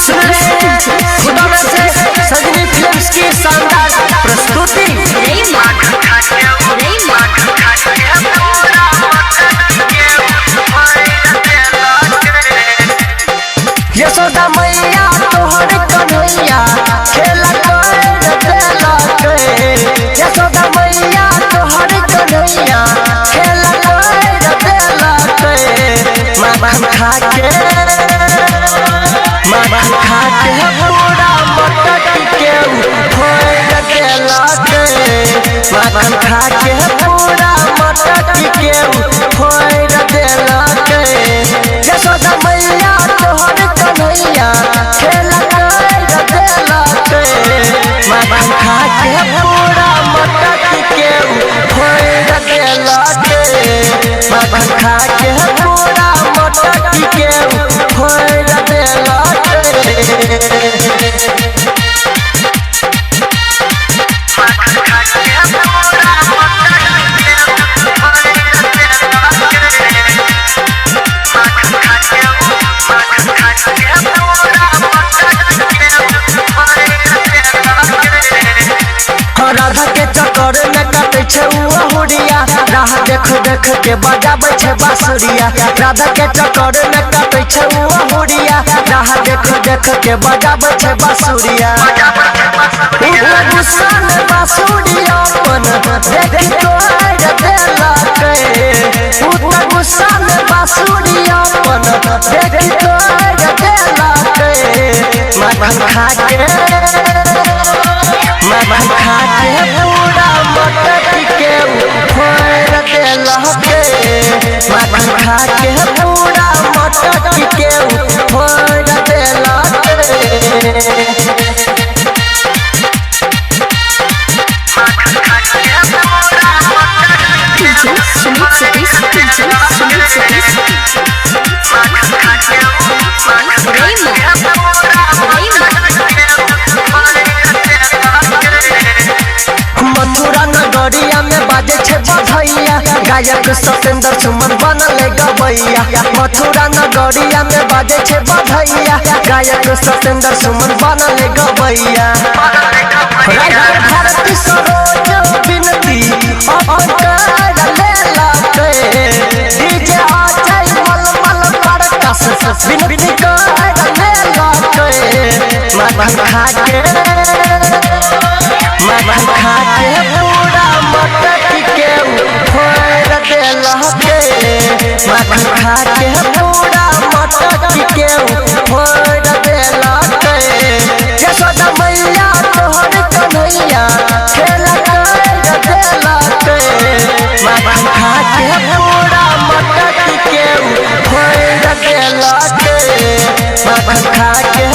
सुन रहे हैं खुदा में से सजनी फिल्म्स की शानदार प्रस्तुति। यशोदा मैया तोहर कन्हैया खेला कर देला के। यशोदा मैया तोहर कन्हैया खेला कर देला के। माखन खा के पूरा मटकी के फोड़ देला के। माखन खा के पूरा मटकी के फोड़ देला के। यशोदा मैया तोहर कन्हैया खेला कर देला के। माखन खा के पूरा मटकी के फोड़ देला के। माखन खा के पूरा मटकी के फोड़ देला के। राधा के चक्कर में कटे छे हुड़िया। राह देख देख के बजाबे छे बांसुरिया। राधा के चक्कर में कटे छे हुड़िया। राह देख देख के बजाबे छे बांसुरिया। गुस्सा में बांसुरिया अपन देखी तोड़ देला के। गुस्सा में बांसुरिया अपन देखी तोड़ देला के। माखन खा के पूरा मटकी के फोड़ देला के। माखन खा के पूरा मटकी के फोड़ देला के। मथुरा नगरिया में बाजे छे बधैया। गायक सतेंद्र सुमन बनले गवैया। मथुरा नगरिया में बाजे छे बधैया। गायक सतेंद्र सुमन बनले गवैया। भारती सरोज बिनती अपन कर लेला के। डीजे अजय मलमल प्रकाश बिनती कर लेला के। माखन खा के पूरा मटकी के फोड़ देला के। माखन खा के पूरा मटकी के फोड़ देला के। यशोदा मैया तोहर कन्हैया खेला कर देला के। माखन खा के पूरा मटकी के फोड़ देला के। माखन खा के